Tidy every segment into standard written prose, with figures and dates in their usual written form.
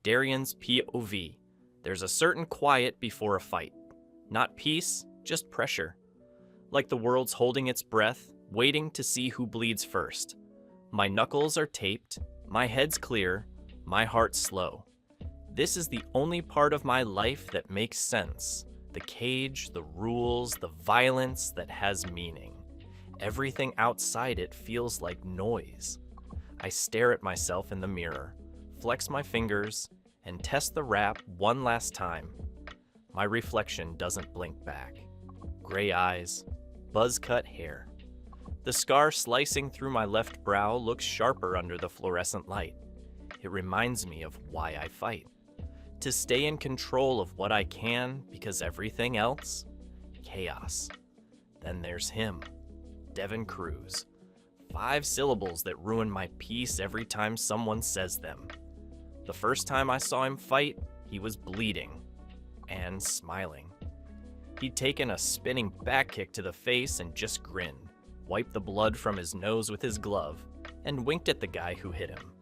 Darian's POV. There's a certain quiet before a fight. Not peace, just pressure. Like the world's holding its breath, waiting to see who bleeds first. My knuckles are taped, my head's clear, my heart's slow. This is the only part of my life that makes sense. The cage, the rules, the violence that has meaning. Everything outside it feels like noise. I stare at myself in the mirror, flex my fingers, and test the wrap one last time. My reflection doesn't blink back. Gray eyes, buzz-cut hair. The scar slicing through my left brow looks sharper under the fluorescent light. It reminds me of why I fight. To stay in control of what I can, because everything else? Chaos. Then there's him, Devan Cruz. 5 syllables that ruin my peace every time someone says them. The first time I saw him fight, he was bleeding and smiling. He'd taken a spinning back kick to the face and just grinned, wiped the blood from his nose with his glove, and winked at the guy who hit him.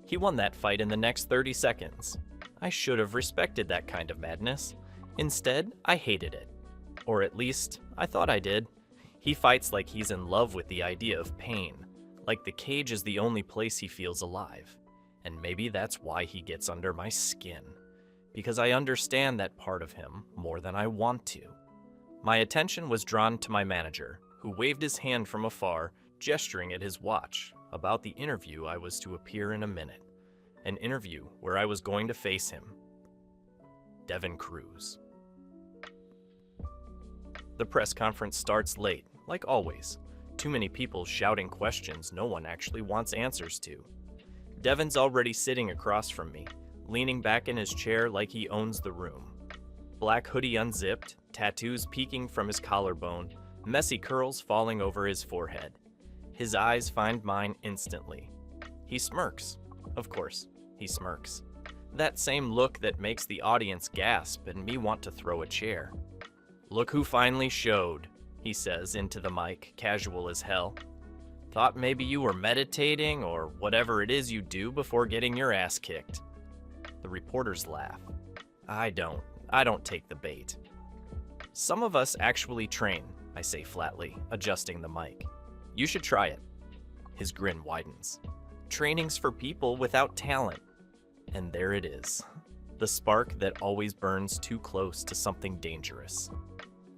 He won that fight in the next 30 seconds. I should have respected that kind of madness. Instead, I hated it. Or at least, I thought I did. He fights like he's in love with the idea of pain, like the cage is the only place he feels alive. And maybe that's why he gets under my skin. Because I understand that part of him more than I want to. My attention was drawn to my manager, who waved his hand from afar, gesturing at his watch, about the interview I was to appear in a minute. An interview where I was going to face him. Devan Cruz. The press conference starts late, like always. Too many people shouting questions no one actually wants answers to. Devan's already sitting across from me, leaning back in his chair like he owns the room. Black hoodie unzipped, tattoos peeking from his collarbone, messy curls falling over his forehead. His eyes find mine instantly. He smirks. Of course, he smirks. That same look that makes the audience gasp and me want to throw a chair. "Look who finally showed," he says into the mic, casual as hell. "Thought maybe you were meditating or whatever it is you do before getting your ass kicked." The reporters laugh. I don't take the bait. "Some of us actually train," I say flatly, adjusting the mic. "You should try it." His grin widens. "Training's for people without talent." And there it is. The spark that always burns too close to something dangerous.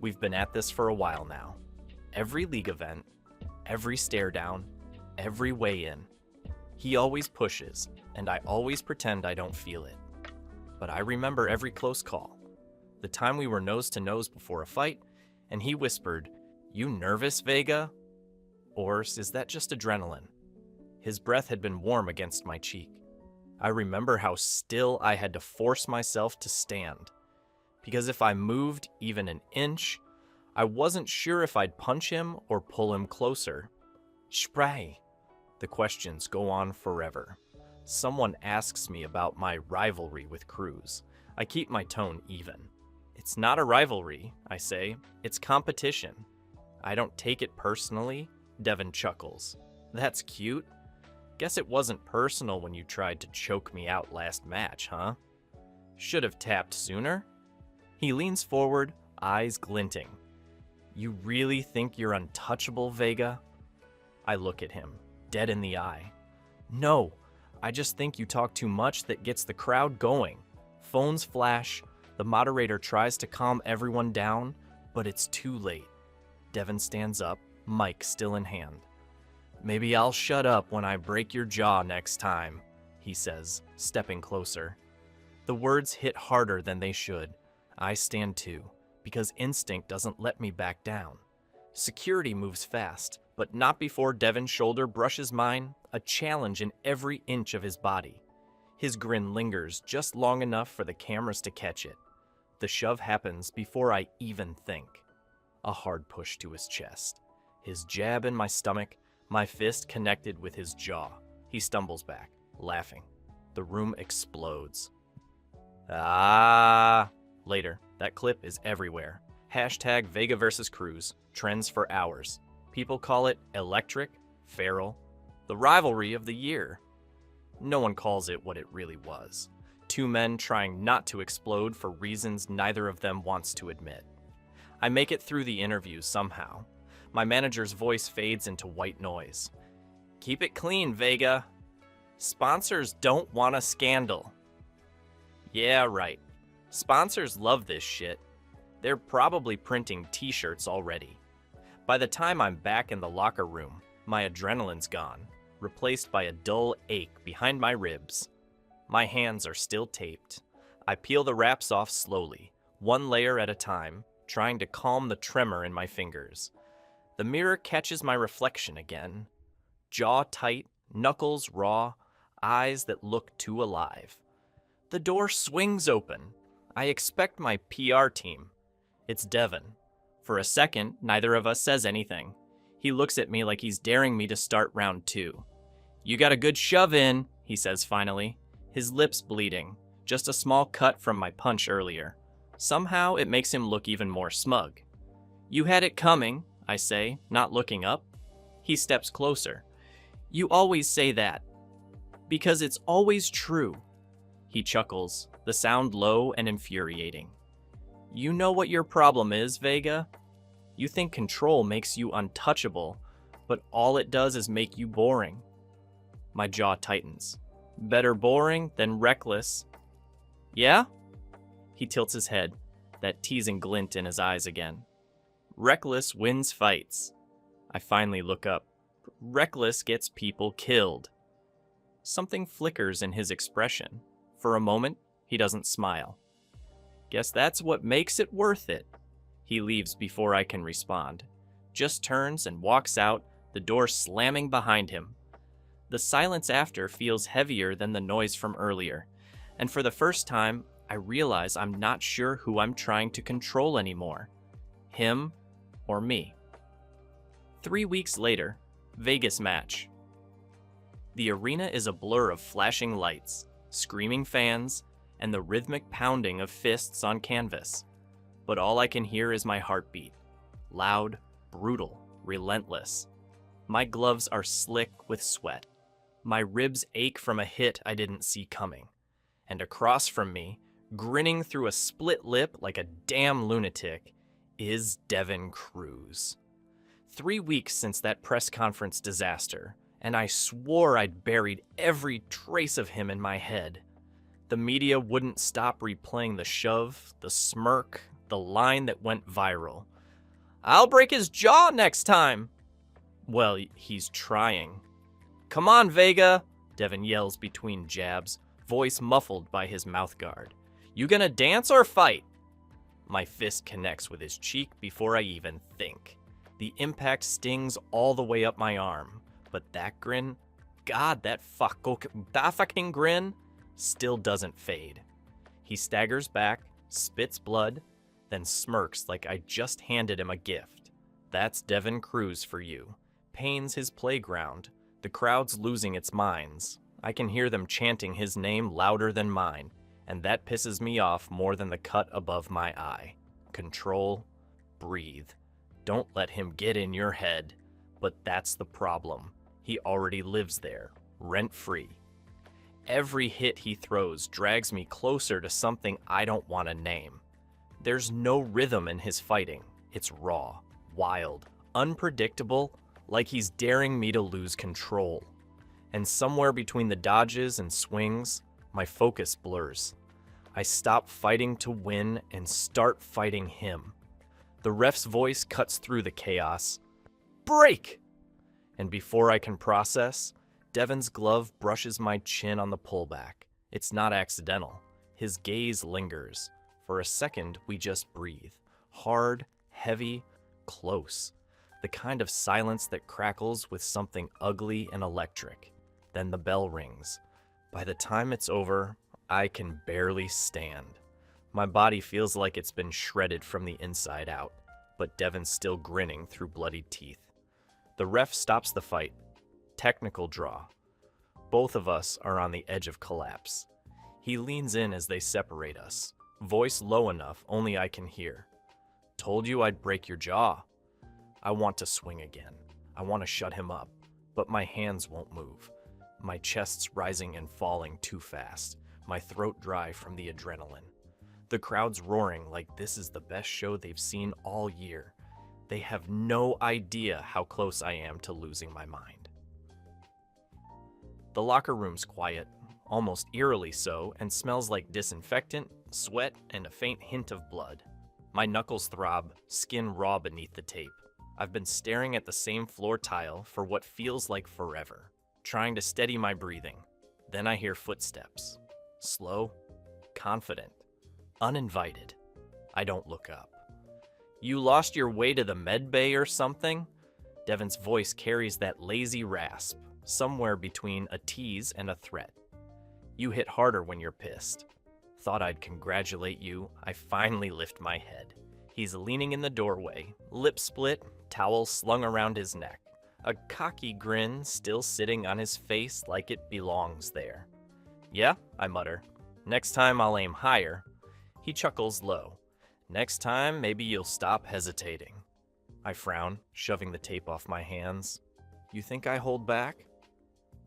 We've been at this for a while now. Every league event, every stare down, every weigh-in. He always pushes, and I always pretend I don't feel it. But I remember every close call. The time we were nose to nose before a fight, and he whispered, "You nervous, Vega?" Or is that just adrenaline? His breath had been warm against my cheek. I remember how still I had to force myself to stand. Because if I moved even an inch, I wasn't sure if I'd punch him or pull him closer. Spray. The questions go on forever. Someone asks me about my rivalry with Cruz. I keep my tone even. "It's not a rivalry," I say. "It's competition." "I don't take it personally," Devan chuckles. "That's cute. Guess it wasn't personal when you tried to choke me out last match, huh? Should have tapped sooner?" He leans forward, eyes glinting. "You really think you're untouchable, Vega?" I look at him, dead in the eye. "No, I just think you talk too much that gets the crowd going. Phones flash, the moderator tries to calm everyone down, but it's too late." Devan stands up, mic still in hand. "Maybe I'll shut up when I break your jaw next time," he says, stepping closer. The words hit harder than they should. I stand too, because instinct doesn't let me back down. Security moves fast, but not before Devan's shoulder brushes mine, a challenge in every inch of his body. His grin lingers just long enough for the cameras to catch it. The shove happens before I even think. A hard push to his chest. His jab in my stomach, my fist connected with his jaw. He stumbles back, laughing. The room explodes. Ah! Later, that clip is everywhere. Hashtag Vega versus Cruz, trends for hours. People call it electric, feral, the rivalry of the year. No one calls it what it really was. two men trying not to explode for reasons neither of them wants to admit. I make it through the interview somehow. My manager's voice fades into white noise. Keep it clean, Vega. Sponsors don't want a scandal. Yeah, right. Sponsors love this shit. They're probably printing t-shirts already. By the time I'm back in the locker room, my adrenaline's gone, replaced by a dull ache behind my ribs. My hands are still taped. I peel the wraps off slowly, one layer at a time, trying to calm the tremor in my fingers. The mirror catches my reflection again. Jaw tight, knuckles raw, eyes that look too alive. The door swings open. I expect my PR team. It's Devan. For a second, neither of us says anything. He looks at me like he's daring me to start round 2. You got a good shove in, he says finally, his lips bleeding, just a small cut from my punch earlier. Somehow it makes him look even more smug. You had it coming, I say, not looking up. He steps closer. You always say that. Because it's always true. He chuckles, the sound low and infuriating. You know what your problem is, Vega? You think control makes you untouchable, but all it does is make you boring. My jaw tightens. Better boring than reckless. Yeah? He tilts his head, that teasing glint in his eyes again. Reckless wins fights. I finally look up. Reckless gets people killed. Something flickers in his expression. For a moment, he doesn't smile. Guess that's what makes it worth it. He leaves before I can respond. Just turns and walks out, the door slamming behind him. The silence after feels heavier than the noise from earlier, and for the first time, I realize I'm not sure who I'm trying to control anymore. Him or me. 3 weeks later, Vegas match. The arena is a blur of flashing lights, screaming fans, and the rhythmic pounding of fists on canvas. But all I can hear is my heartbeat. Loud, brutal, relentless. My gloves are slick with sweat. My ribs ache from a hit I didn't see coming. And across from me, grinning through a split lip like a damn lunatic, is Devan Cruz. 3 weeks since that press conference disaster, and I swore I'd buried every trace of him in my head. The media wouldn't stop replaying the shove, the smirk, the line that went viral. I'll break his jaw next time. Well, he's trying. Come on, Vega, Devan yells between jabs, voice muffled by his mouthguard. You gonna dance or fight? My fist connects with his cheek before I even think. The impact stings all the way up my arm, but that grin, God, that fucking grin, still doesn't fade. He staggers back, spits blood, then smirks like I just handed him a gift. That's Devan Cruz for you. Pain's his playground. The crowd's losing its minds. I can hear them chanting his name louder than mine, and that pisses me off more than the cut above my eye. Control, breathe. Don't let him get in your head. But that's the problem. He already lives there, rent-free. Every hit he throws drags me closer to something I don't want to name. There's no rhythm in his fighting. It's raw, wild, unpredictable, like he's daring me to lose control. And somewhere between the dodges and swings, my focus blurs. I stop fighting to win and start fighting him. The ref's voice cuts through the chaos. Break! And before I can process, Devan's glove brushes my chin on the pullback. It's not accidental. His gaze lingers. For a second, we just breathe. Hard, heavy, close. The kind of silence that crackles with something ugly and electric. Then the bell rings. By the time it's over, I can barely stand. My body feels like it's been shredded from the inside out, but Devan's still grinning through bloodied teeth. The ref stops the fight. Technical draw. Both of us are on the edge of collapse. He leans in as they separate us, voice low enough only I can hear. Told you I'd break your jaw. I want to swing again. I want to shut him up, but my hands won't move. My chest's rising and falling too fast. my throat dry from the adrenaline. The crowd's roaring like this is the best show they've seen all year. They have no idea how close I am to losing my mind. The locker room's quiet, almost eerily so, and smells like disinfectant, sweat, and a faint hint of blood. My knuckles throb, skin raw beneath the tape. I've been staring at the same floor tile for what feels like forever, trying to steady my breathing. Then I hear footsteps. Slow, confident, uninvited. I don't look up. "You lost your way to the med bay or something?" Devan's voice carries that lazy rasp, somewhere between a tease and a threat. "You hit harder when you're pissed." Thought I'd congratulate you. I finally lift my head. He's leaning in the doorway, lip split, towel slung around his neck, a cocky grin still sitting on his face like it belongs there. "Yeah," I mutter. "Next time I'll aim higher." He chuckles low. "Next time, maybe you'll stop hesitating." I frown, shoving the tape off my hands. "You think I hold back?"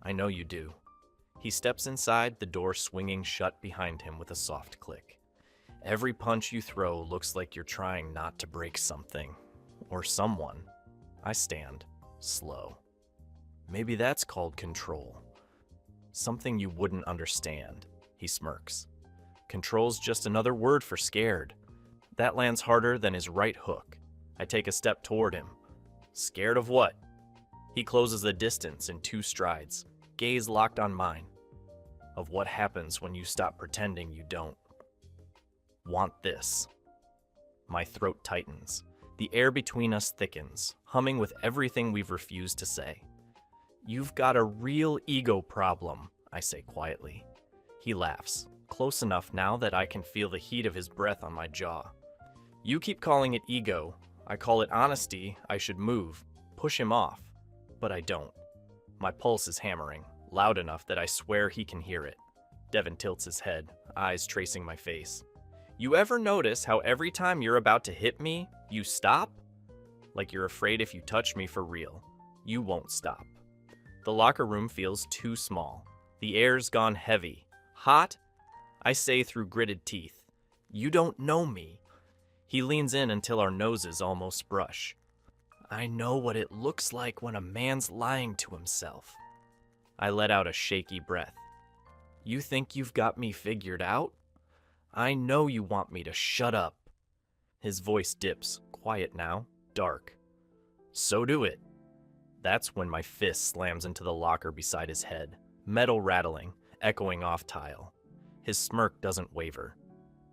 "I know you do." He steps inside, the door swinging shut behind him with a soft click. "Every punch you throw looks like you're trying not to break something. Or someone." I stand, slow. "Maybe that's called control." "Something you wouldn't understand," he smirks. "Control's just another word for scared." That lands harder than his right hook. I take a step toward him. "Scared of what?" He closes the distance in 2 strides, gaze locked on mine. "Of what happens when you stop pretending you don't want this." My throat tightens. The air between us thickens, humming with everything we've refused to say. "You've got a real ego problem," I say quietly. He laughs, close enough now that I can feel the heat of his breath on my jaw. "You keep calling it ego. I call it honesty. I should move, push him off. But I don't." My pulse is hammering, loud enough that I swear he can hear it. Devan tilts his head, eyes tracing my face. "You ever notice how every time you're about to hit me, you stop? Like you're afraid if you touch me for real, you won't stop." The locker room feels too small. The air's gone heavy. "Hot?" I say through gritted teeth. "You don't know me." He leans in until our noses almost brush. "I know what it looks like when a man's lying to himself." I let out a shaky breath. "You think you've got me figured out? I know you want me to shut up." His voice dips, quiet now, dark. "So do it." That's when my fist slams into the locker beside his head, metal rattling, echoing off tile. His smirk doesn't waver.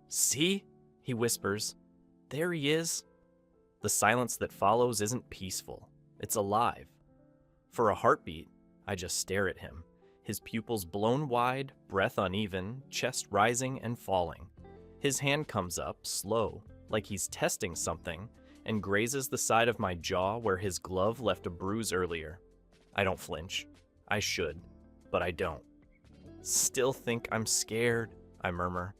"See?" he whispers. "There he is." The silence that follows isn't peaceful. It's alive. For a heartbeat, I just stare at him, his pupils blown wide, breath uneven, chest rising and falling. His hand comes up, slow, like he's testing something, and grazes the side of my jaw where his glove left a bruise earlier. I don't flinch. I should, but I don't. "Still think I'm scared," I murmur.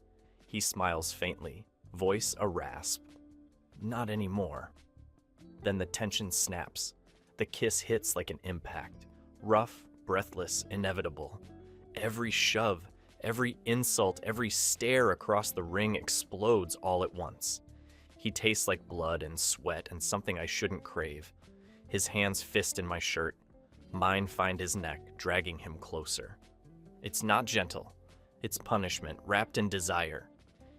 He smiles faintly, voice a rasp. "Not anymore." Then the tension snaps. The kiss hits like an impact. Rough, breathless, inevitable. Every shove, every insult, every stare across the ring explodes all at once. He tastes like blood and sweat and something I shouldn't crave. His hands fist in my shirt. Mine find his neck, dragging him closer. It's not gentle. It's punishment, wrapped in desire.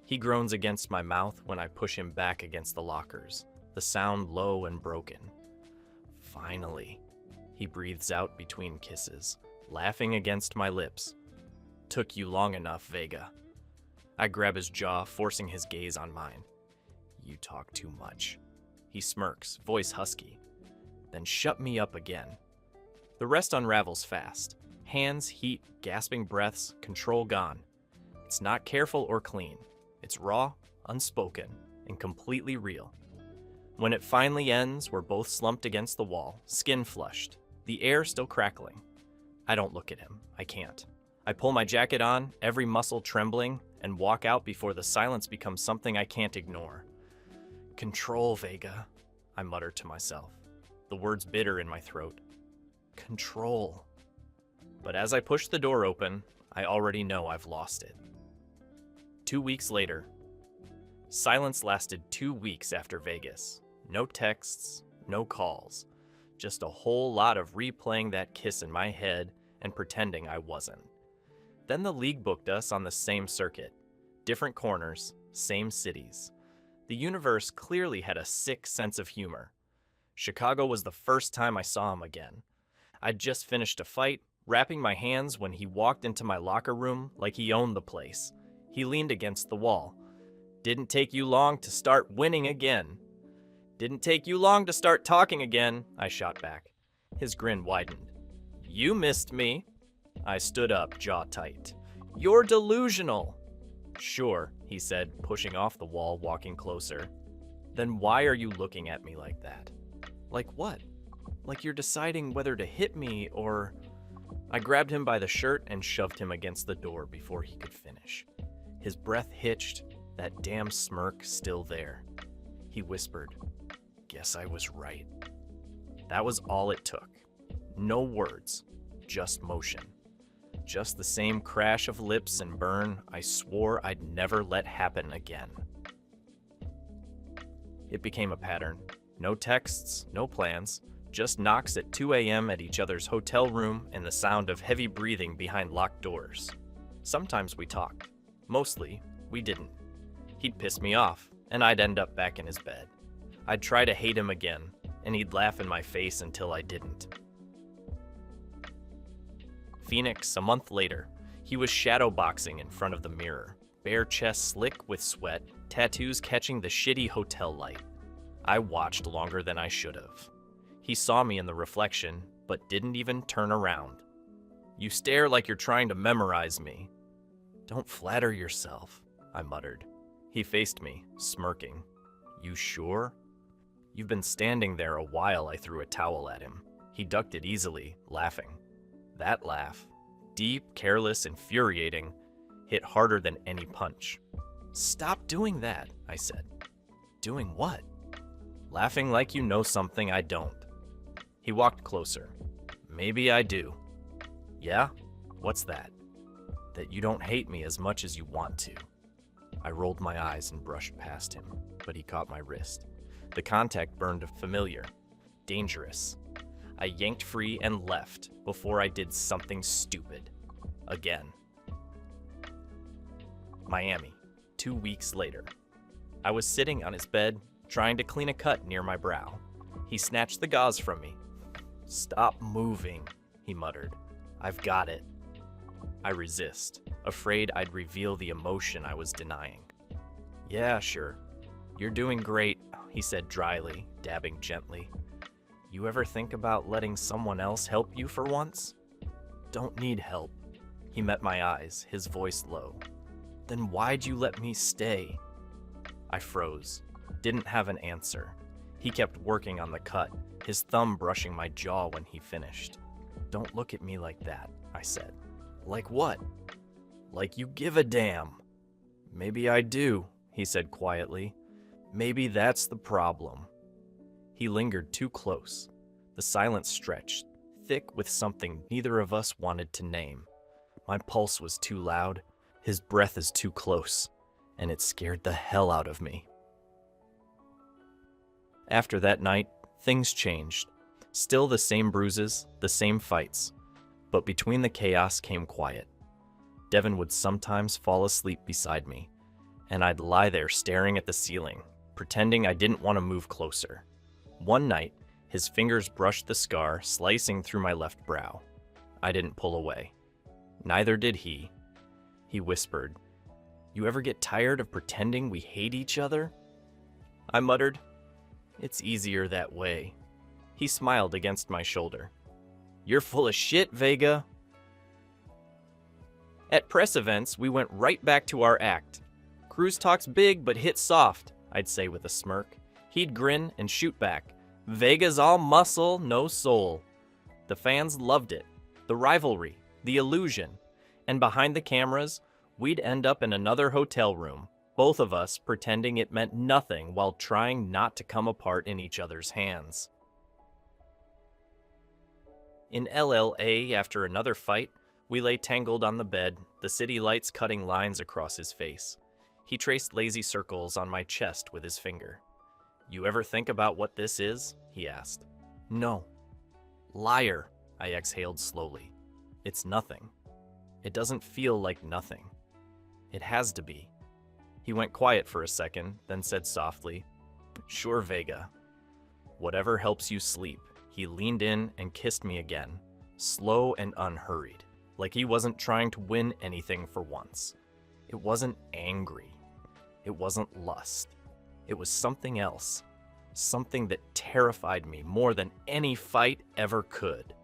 He groans against my mouth when I push him back against the lockers, the sound low and broken. "Finally," he breathes out between kisses, laughing against my lips. "Took you long enough, Vega." I grab his jaw, forcing his gaze on mine. "You talk too much." He smirks, voice husky. "Then shut me up again." The rest unravels fast. Hands, heat, gasping breaths, control gone. It's not careful or clean. It's raw, unspoken, and completely real. When it finally ends, we're both slumped against the wall, skin flushed, the air still crackling. I don't look at him. I can't. I pull my jacket on, every muscle trembling, and walk out before the silence becomes something I can't ignore. "Control, Vega," I mutter to myself, the words bitter in my throat. "Control." But as I push the door open, I already know I've lost it. 2 weeks later. Silence lasted 2 weeks after Vegas. No texts, no calls. Just a whole lot of replaying that kiss in my head and pretending I wasn't. Then the league booked us on the same circuit. Different corners, same cities. The universe clearly had a sick sense of humor. Chicago was the first time I saw him again. I'd just finished a fight, wrapping my hands when he walked into my locker room like he owned the place. He leaned against the wall. Didn't take you long to start winning again. Didn't take you long to start talking again, I shot back. His grin widened. You missed me. I stood up, jaw tight. You're delusional. Sure, he said, pushing off the wall, walking closer. Then why are you looking at me like that? Like what? Like you're deciding whether to hit me or... I grabbed him by the shirt and shoved him against the door before he could finish. His breath hitched, that damn smirk still there. He whispered, Guess I was right. That was all it took. No words, just motion. Just the same crash of lips and burn I swore I'd never let happen again. It became a pattern. No texts, no plans, just knocks at 2 a.m. at each other's hotel room and the sound of heavy breathing behind locked doors. Sometimes we talked. Mostly, we didn't. He'd piss me off, and I'd end up back in his bed. I'd try to hate him again, and he'd laugh in my face until I didn't. Phoenix, a month later, he was shadowboxing in front of the mirror, bare chest slick with sweat, tattoos catching the shitty hotel light. I watched longer than I should have. He saw me in the reflection, but didn't even turn around. You stare like you're trying to memorize me. Don't flatter yourself, I muttered. He faced me, smirking. You sure? You've been standing there a while, I threw a towel at him. He ducked it easily, laughing. That laugh, deep, careless, infuriating, hit harder than any punch. Stop doing that, I said. Doing what? Laughing like you know something I don't. He walked closer. Maybe I do. Yeah? What's that? That you don't hate me as much as you want to. I rolled my eyes and brushed past him, but he caught my wrist. The contact burned familiar, dangerous. I yanked free and left before I did something stupid. Again. Miami, 2 weeks later. I was sitting on his bed, trying to clean a cut near my brow. He snatched the gauze from me. Stop moving, he muttered. I've got it. I resist, afraid I'd reveal the emotion I was denying. Yeah, sure. You're doing great, he said dryly, dabbing gently. You ever think about letting someone else help you for once? Don't need help. He met my eyes, his voice low. Then why'd you let me stay? I froze, didn't have an answer. He kept working on the cut, his thumb brushing my jaw when he finished. Don't look at me like that, I said. Like what? Like you give a damn. Maybe I do, he said quietly. Maybe that's the problem. He lingered too close. The silence stretched, thick with something neither of us wanted to name. My pulse was too loud, his breath is too close, and it scared the hell out of me. After that night, things changed. Still the same bruises, the same fights. But between the chaos came quiet. Devan would sometimes fall asleep beside me, and I'd lie there staring at the ceiling, pretending I didn't want to move closer. One night, his fingers brushed the scar, slicing through my left brow. I didn't pull away. Neither did he. He whispered, You ever get tired of pretending we hate each other? I muttered, It's easier that way. He smiled against my shoulder. You're full of shit, Vega. At press events, we went right back to our act. Cruz talks big but hits soft, I'd say with a smirk. He'd grin and shoot back. Vega's all muscle, no soul. The fans loved it. The rivalry, the illusion. And behind the cameras, we'd end up in another hotel room, both of us pretending it meant nothing while trying not to come apart in each other's hands. In LLA, after another fight, we lay tangled on the bed, the city lights cutting lines across his face. He traced lazy circles on my chest with his finger. "You ever think about what this is?" he asked. "No." "Liar," I exhaled slowly. "It's nothing. It doesn't feel like nothing. It has to be." He went quiet for a second, then said softly, "Sure, Vega." "Whatever helps you sleep." He leaned in and kissed me again, slow and unhurried, like he wasn't trying to win anything for once. It wasn't angry. It wasn't lust. It was something else, something that terrified me more than any fight ever could.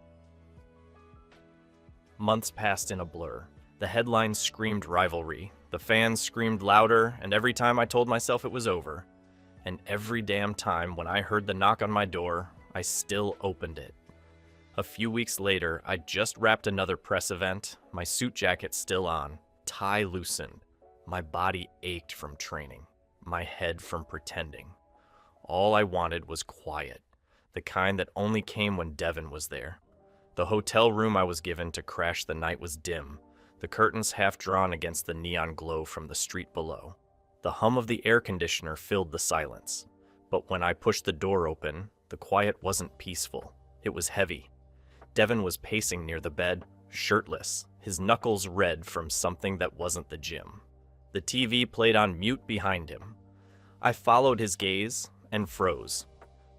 Months passed in a blur. The headlines screamed rivalry, the fans screamed louder, and every time I told myself it was over, and every damn time when I heard the knock on my door, I still opened it. A few weeks later, I'd just wrapped another press event, my suit jacket still on, tie loosened. My body ached from training, my head from pretending. All I wanted was quiet, the kind that only came when Devan was there. The hotel room I was given to crash the night was dim, the curtains half drawn against the neon glow from the street below. The hum of the air conditioner filled the silence. But when I pushed the door open, the quiet wasn't peaceful. It was heavy. Devan was pacing near the bed, shirtless, his knuckles red from something that wasn't the gym. The TV played on mute behind him. I followed his gaze and froze.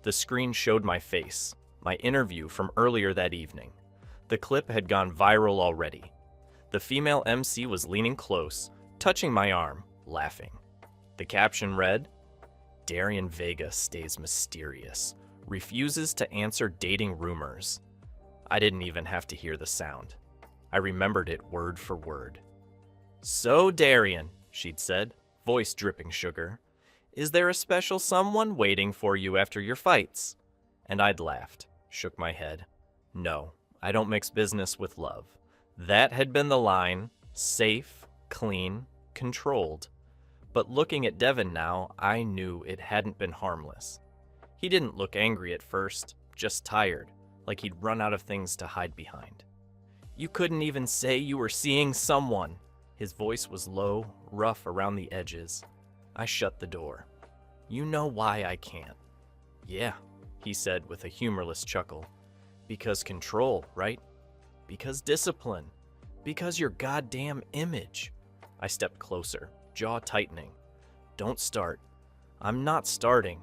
The screen showed my face, my interview from earlier that evening. The clip had gone viral already. The female MC was leaning close, touching my arm, laughing. The caption read, "Darian Vega stays mysterious, refuses to answer dating rumors." I didn't even have to hear the sound. I remembered it word for word. "So, Darian," she'd said, voice dripping sugar, "is there a special someone waiting for you after your fights?" And I'd laughed, shook my head. No, I don't mix business with love. That had been the line, safe, clean, controlled. But looking at Devan now, I knew it hadn't been harmless. He didn't look angry at first, just tired, like he'd run out of things to hide behind. "You couldn't even say you were seeing someone." His voice was low, rough around the edges. I shut the door. "You know why I can't." "Yeah," he said with a humorless chuckle. "Because control, right? Because discipline. Because your goddamn image." I stepped closer, jaw tightening. "Don't start." "I'm not starting."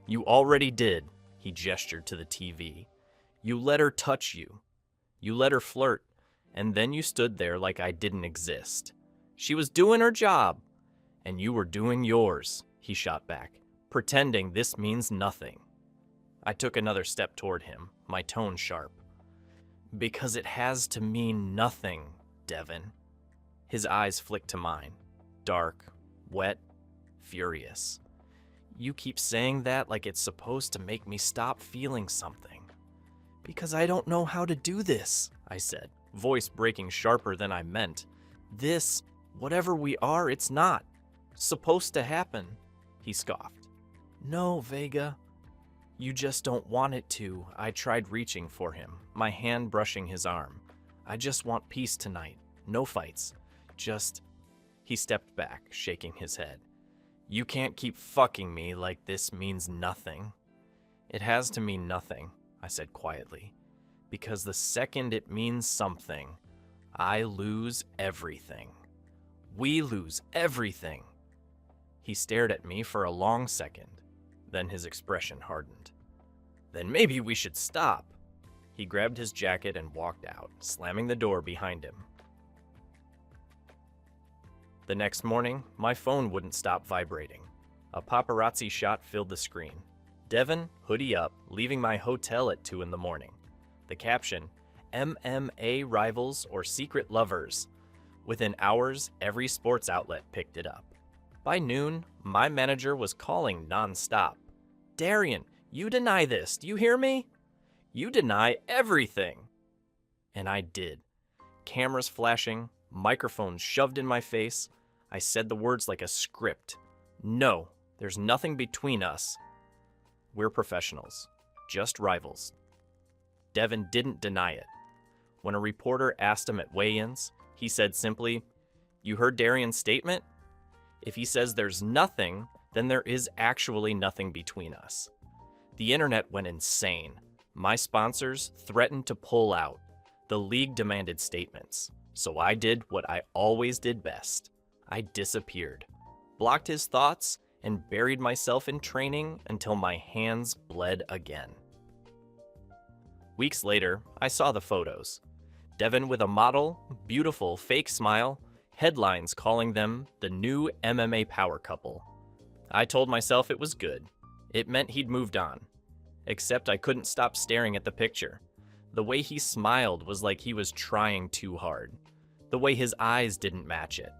"You already did," he gestured to the TV. "You let her touch you. You let her flirt, and then you stood there like I didn't exist. She was doing her job, and you were doing yours," he shot back, "pretending this means nothing." I took another step toward him, my tone sharp. "Because it has to mean nothing, Devan." His eyes flicked to mine, dark, wet, furious. "You keep saying that like it's supposed to make me stop feeling something." "Because I don't know how to do this," I said, voice breaking sharper than I meant. "This, whatever we are, it's not supposed to happen," he scoffed. "No, Vega. You just don't want it to." I tried reaching for him, my hand brushing his arm. "I just want peace tonight. No fights. Just..." He stepped back, shaking his head. "You can't keep fucking me like this means nothing." "It has to mean nothing," I said quietly. "Because the second it means something, I lose everything. We lose everything." He stared at me for a long second. Then his expression hardened. "Then maybe we should stop." He grabbed his jacket and walked out, slamming the door behind him. The next morning, my phone wouldn't stop vibrating. A paparazzi shot filled the screen. Devan, hoodie up, leaving my hotel at 2 in the morning. The caption, "MMA rivals or secret lovers." Within hours, every sports outlet picked it up. By noon, my manager was calling nonstop. "Darian, you deny this, do you hear me? You deny everything." And I did. Cameras flashing, microphones shoved in my face. I said the words like a script. "No, there's nothing between us. We're professionals, just rivals." Devan didn't deny it. When a reporter asked him at weigh-ins, he said simply, "You heard Darian's statement?" If he says there's nothing, then there is actually nothing between us. The internet went insane. My sponsors threatened to pull out. The league demanded statements. So I did what I always did best. I disappeared, blocked his thoughts, and buried myself in training until my hands bled again. Weeks later, I saw the photos. Devan with a model, beautiful fake smile, headlines calling them the new MMA power couple. I told myself it was good. It meant he'd moved on. Except I couldn't stop staring at the picture. The way he smiled was like he was trying too hard. The way his eyes didn't match it.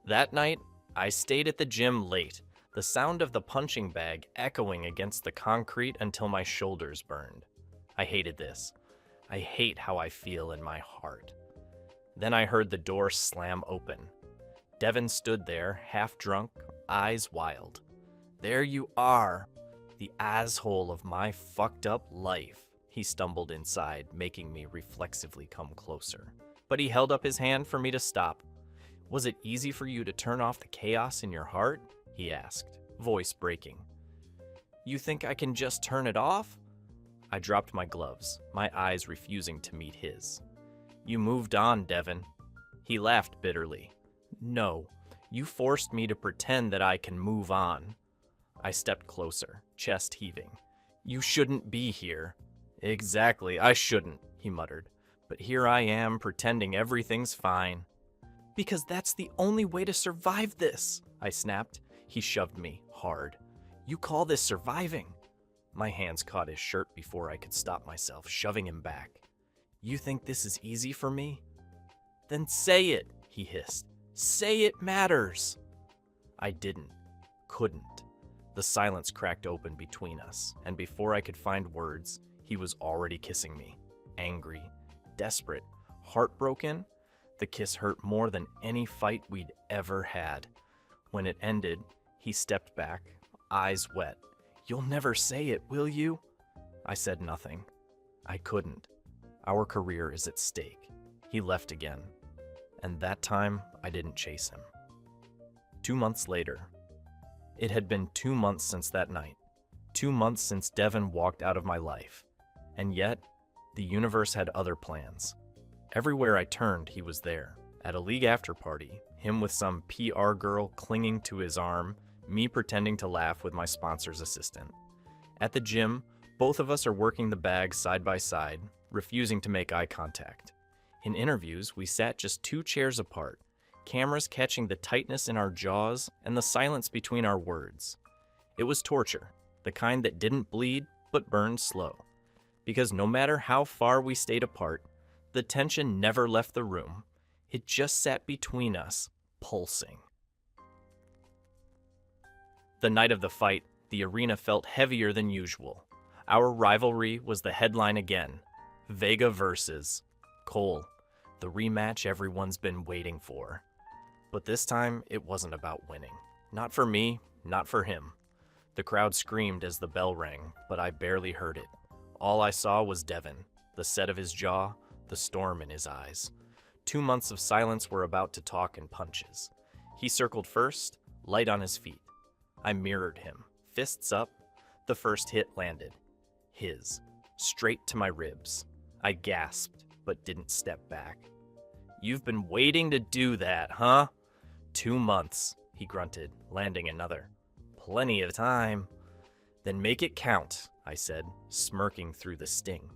That night, I stayed at the gym late, the sound of the punching bag echoing against the concrete until my shoulders burned. I hated this. I hate how I feel in my heart. Then I heard the door slam open. Devan stood there, half drunk, eyes wild. "There you are, the asshole of my fucked up life." He stumbled inside, making me reflexively come closer. But he held up his hand for me to stop. "Was it easy for you to turn off the chaos in your heart?" he asked, voice breaking. "You think I can just turn it off?" I dropped my gloves, my eyes refusing to meet his. "You moved on, Devan." He laughed bitterly. "No, you forced me to pretend that I can move on." I stepped closer, chest heaving. "You shouldn't be here." "Exactly, I shouldn't," he muttered. "But here I am, pretending everything's fine." "Because that's the only way to survive this," I snapped. He shoved me hard. "You call this surviving?" My hands caught his shirt before I could stop myself, shoving him back. "You think this is easy for me?" "Then say it," he hissed. "Say it matters." I couldn't. The silence cracked open between us, and before I could find words, he was already kissing me. Angry, desperate, heartbroken. The kiss hurt more than any fight we'd ever had. When it ended, he stepped back, eyes wet. "You'll never say it, will you?" I said nothing. I couldn't. Our career is at stake. He left again. And that time, I didn't chase him. 2 months later. It had been 2 months since that night. 2 months since Devan walked out of my life. And yet, the universe had other plans. Everywhere I turned, he was there. At a league after party, him with some PR girl clinging to his arm, me pretending to laugh with my sponsor's assistant. At the gym, both of us are working the bag side by side, refusing to make eye contact. In interviews, we sat just 2 chairs apart, cameras catching the tightness in our jaws and the silence between our words. It was torture, the kind that didn't bleed, but burned slow. Because no matter how far we stayed apart, the tension never left the room. It just sat between us, pulsing. The night of the fight, the arena felt heavier than usual. Our rivalry was the headline again. Vega versus Cole, the rematch everyone's been waiting for. But this time, it wasn't about winning. Not for me, not for him. The crowd screamed as the bell rang, but I barely heard it. All I saw was Devan, the set of his jaw, the storm in his eyes. 2 months of silence were about to talk in punches. He circled first, light on his feet. I mirrored him, fists up. The first hit landed. His, straight to my ribs. I gasped, but didn't step back. "You've been waiting to do that, huh?" 2 months, he grunted, landing another. "Plenty of time." "Then make it count," I said, smirking through the sting.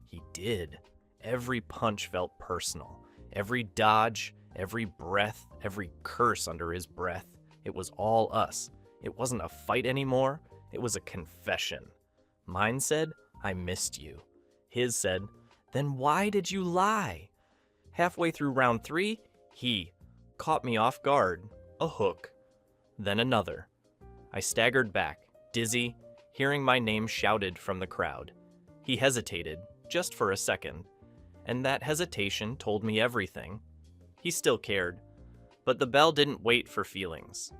He did. Every punch felt personal. Every dodge, every breath, every curse under his breath. It was all us. It wasn't a fight anymore. It was a confession. Mine said, "I missed you." His said, "Then why did you lie?" Halfway through round 3, he caught me off guard. A hook. Then another. I staggered back, dizzy, hearing my name shouted from the crowd. He hesitated, just for a second. And that hesitation told me everything. He still cared. But the bell didn't wait for feelings.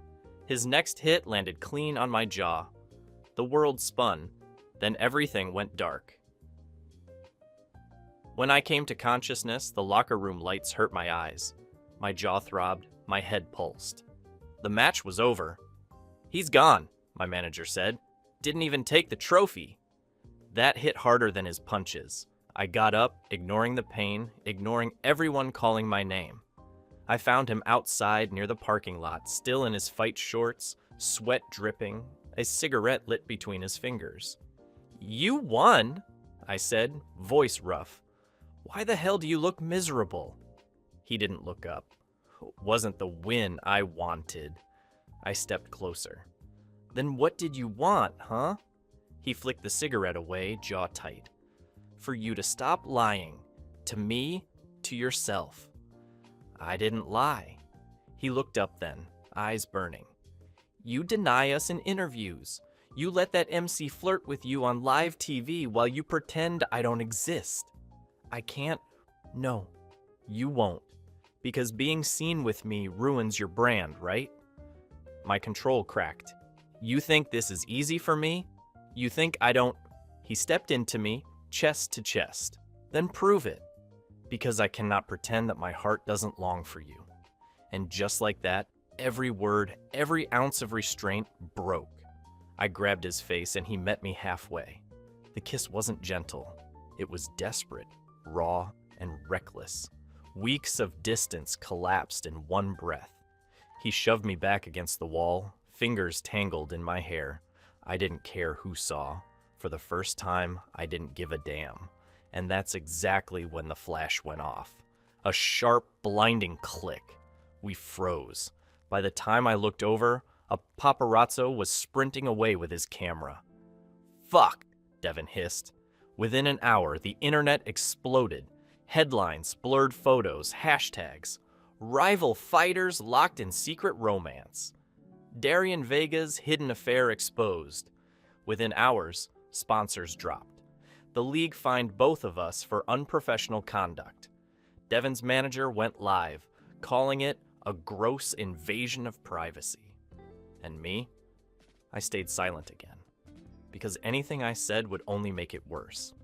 His next hit landed clean on my jaw. The world spun. Then everything went dark. When I came to consciousness, the locker room lights hurt my eyes. My jaw throbbed, my head pulsed. The match was over. "He's gone," my manager said. "Didn't even take the trophy." That hit harder than his punches. I got up, ignoring the pain, ignoring everyone calling my name. I found him outside near the parking lot, still in his fight shorts, sweat dripping, a cigarette lit between his fingers. "You won," I said, voice rough. "Why the hell do you look miserable?" He didn't look up. Wasn't the win I wanted. I stepped closer. "Then what did you want, huh?" He flicked the cigarette away, jaw tight. "For you to stop lying. To me, to yourself." I didn't lie. He looked up then, eyes burning. "You deny us in interviews. You let that MC flirt with you on live TV while you pretend I don't exist. I can't. No, you won't. Because being seen with me ruins your brand, right?" My control cracked. "You think this is easy for me? You think I don't..." He stepped into me, chest to chest. "Then prove it. Because I cannot pretend that my heart doesn't long for you." And just like that, every word, every ounce of restraint broke. I grabbed his face and he met me halfway. The kiss wasn't gentle. It was desperate, raw, and reckless. Weeks of distance collapsed in one breath. He shoved me back against the wall, fingers tangled in my hair. I didn't care who saw. For the first time, I didn't give a damn. And that's exactly when the flash went off. A sharp, blinding click. We froze. By the time I looked over, a paparazzo was sprinting away with his camera. "Fuck," Devan hissed. Within an hour, the internet exploded. Headlines, blurred photos, hashtags. Rival fighters locked in secret romance. Darian Vega's hidden affair exposed. Within hours, sponsors dropped. The league fined both of us for unprofessional conduct. Devan's manager went live, calling it a gross invasion of privacy. And me? I stayed silent again, because anything I said would only make it worse.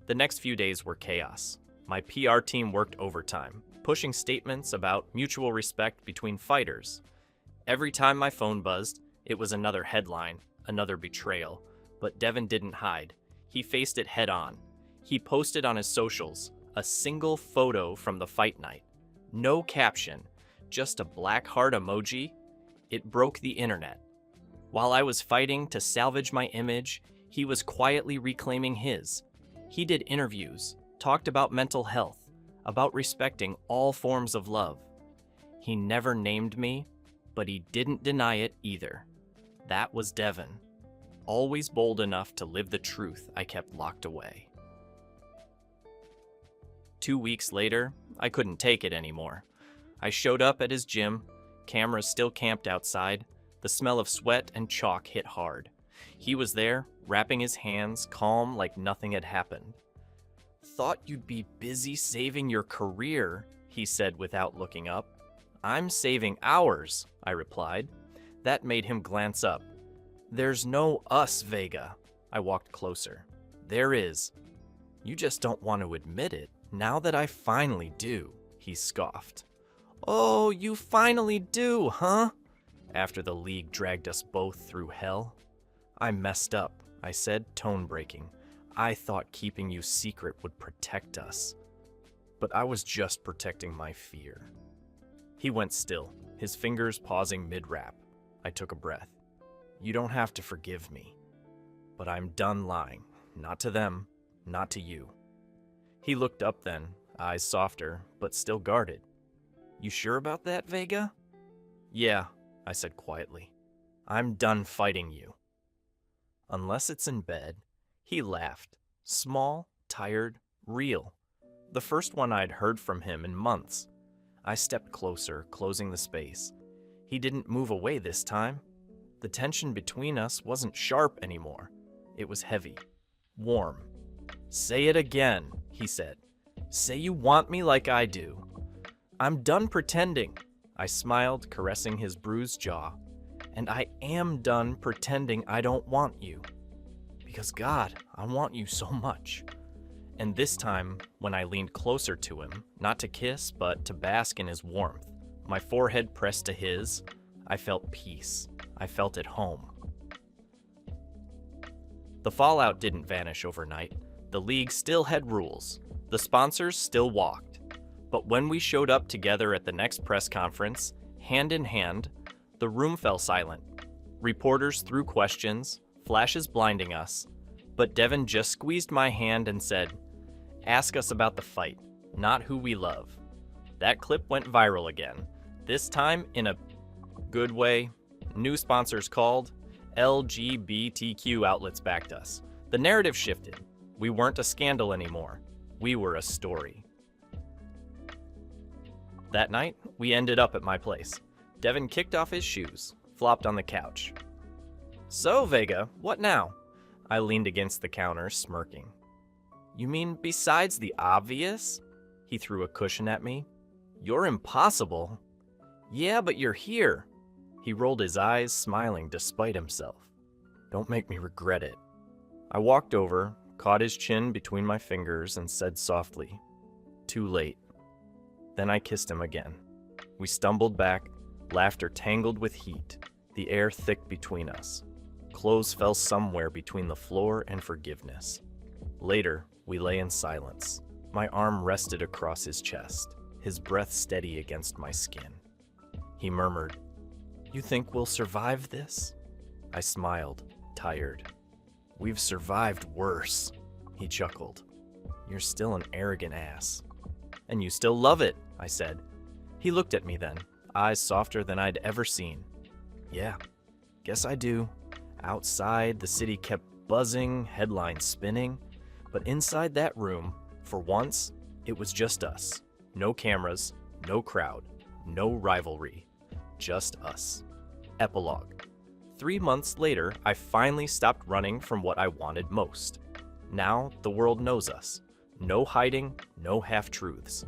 The next few days were chaos. My PR team worked overtime, pushing statements about mutual respect between fighters. Every time my phone buzzed, it was another headline, another betrayal. But Devan didn't hide. He faced it head on. He posted on his socials a single photo from the fight night. No caption, just a black heart emoji. It broke the internet. While I was fighting to salvage my image, he was quietly reclaiming his. He did interviews, talked about mental health, about respecting all forms of love. He never named me, but he didn't deny it either. That was Devan. Always bold enough to live the truth I kept locked away. 2 weeks later, I couldn't take it anymore. I showed up at his gym, cameras still camped outside. The smell of sweat and chalk hit hard. He was there, wrapping his hands, calm like nothing had happened. "Thought you'd be busy saving your career," he said without looking up. "I'm saving ours," I replied. That made him glance up. "There's no us, Vega." I walked closer. "There is. You just don't want to admit it, now that I finally do," he scoffed. "Oh, you finally do, huh?" After the league dragged us both through hell. "I messed up," I said, tone breaking. "I thought keeping you secret would protect us. But I was just protecting my fear." He went still, his fingers pausing mid-rap. I took a breath. "You don't have to forgive me. But I'm done lying. Not to them, not to you." He looked up then, eyes softer, but still guarded. "You sure about that, Vega?" "Yeah," I said quietly. "I'm done fighting you." "Unless it's in bed." He laughed. Small, tired, real. The first one I'd heard from him in months. I stepped closer, closing the space. He didn't move away this time. The tension between us wasn't sharp anymore. It was heavy, warm. "Say it again," he said. "Say you want me like I do." "I'm done pretending." I smiled, caressing his bruised jaw. "And I am done pretending I don't want you. Because God, I want you so much." And this time, when I leaned closer to him, not to kiss, but to bask in his warmth, My forehead pressed to his. I felt peace. I felt at home. The fallout didn't vanish overnight. The league still had rules. The sponsors still walked. But when we showed up together at the next press conference, hand in hand, the room fell silent. Reporters threw questions, flashes blinding us, but Devan just squeezed my hand and said, "Ask us about the fight, not who we love." That clip went viral again, this time in a good way. New sponsors called, LGBTQ outlets backed us. The narrative shifted. We weren't a scandal anymore. We were a story. That night, we ended up at my place. Devan kicked off his shoes, flopped on the couch. "So, Vega, what now?" I leaned against the counter, smirking. "You mean besides the obvious?" He threw a cushion at me. "You're impossible." "Yeah, but you're here." He rolled his eyes, smiling despite himself. "Don't make me regret it." I walked over, caught his chin between my fingers, and said softly, "Too late." Then I kissed him again. We stumbled back, laughter tangled with heat, the air thick between us. Clothes fell somewhere between the floor and forgiveness. Later, we lay in silence. My arm rested across his chest, his breath steady against my skin. He murmured, "You think we'll survive this?" I smiled, tired. "We've survived worse," he chuckled. "You're still an arrogant ass." "And you still love it," I said. He looked at me then, eyes softer than I'd ever seen. "Yeah, guess I do." Outside, the city kept buzzing, headlines spinning, but inside that room, for once, it was just us. No cameras, no crowd, no rivalry, just us. Epilogue. 3 months later, I finally stopped running from what I wanted most. Now, the world knows us. No hiding, no half-truths.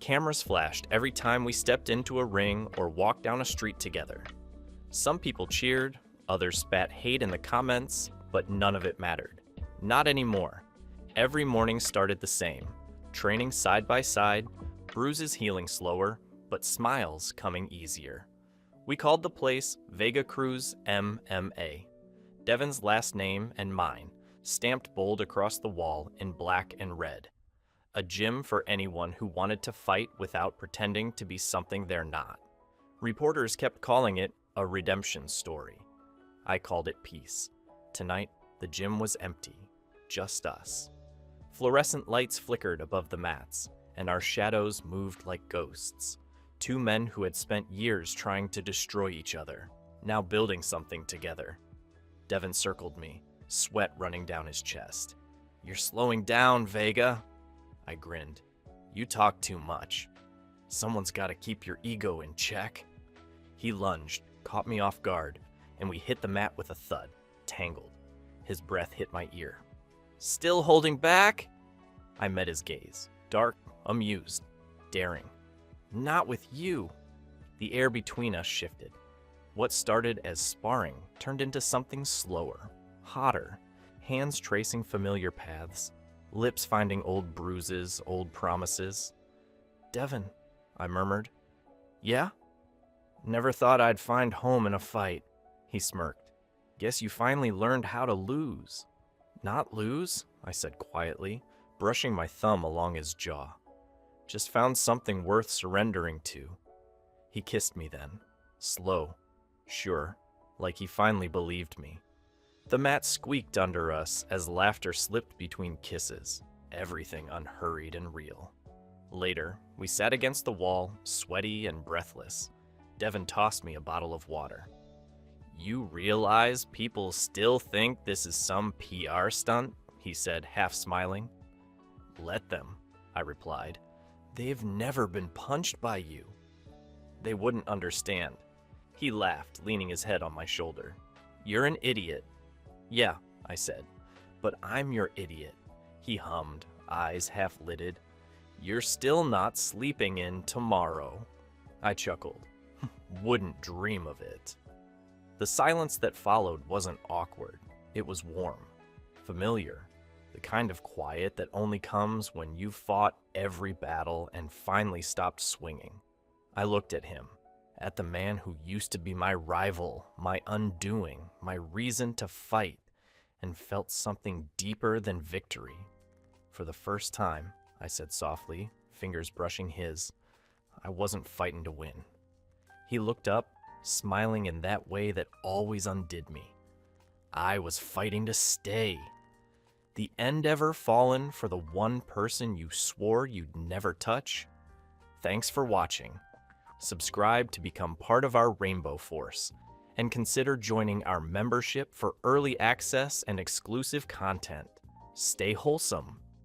Cameras flashed every time we stepped into a ring or walked down a street together. Some people cheered, others spat hate in the comments, but none of it mattered. Not anymore. Every morning started the same. Training side by side, bruises healing slower, but smiles coming easier. We called the place Vega Cruz MMA. Devan's last name and mine, stamped bold across the wall in black and red. A gym for anyone who wanted to fight without pretending to be something they're not. Reporters kept calling it a redemption story. I called it peace. Tonight, the gym was empty, just us. Fluorescent lights flickered above the mats, and our shadows moved like ghosts. Two men who had spent years trying to destroy each other, now building something together. Devan circled me, sweat running down his chest. "You're slowing down, Vega." I grinned. "You talk too much. Someone's got to keep your ego in check." He lunged, caught me off guard, and we hit the mat with a thud, tangled. His breath hit my ear. "Still holding back?" I met his gaze, dark, amused, daring. "Not with you." The air between us shifted. What started as sparring turned into something slower, hotter, hands tracing familiar paths, lips finding old bruises, old promises. "Devan," I murmured. "Yeah?" "Never thought I'd find home in a fight." He smirked. "Guess you finally learned how to lose." "Not lose," I said quietly, brushing my thumb along his jaw. "Just found something worth surrendering to." He kissed me then, slow, sure, like he finally believed me. The mat squeaked under us as laughter slipped between kisses, everything unhurried and real. Later, we sat against the wall, sweaty and breathless. Devan tossed me a bottle of water. "You realize people still think this is some PR stunt?" he said, half smiling. "Let them," I replied. "They've never been punched by you." "They wouldn't understand." He laughed, leaning his head on my shoulder. "You're an idiot." "Yeah," I said, "but I'm your idiot." He hummed, eyes half-lidded. "You're still not sleeping in tomorrow." I chuckled. "Wouldn't dream of it." The silence that followed wasn't awkward. It was warm, familiar, the kind of quiet that only comes when you've fought every battle and finally stopped swinging. I looked at him, at the man who used to be my rival, my undoing, my reason to fight, and felt something deeper than victory. For the first time, I said softly, fingers brushing his, I wasn't fighting to win. He looked up, smiling in that way that always undid me. I was fighting to stay. The end ever fallen for the one person you swore you'd never touch? Thanks for watching. Subscribe to become part of our Rainbow Force, and consider joining our membership for early access and exclusive content. Stay wholesome.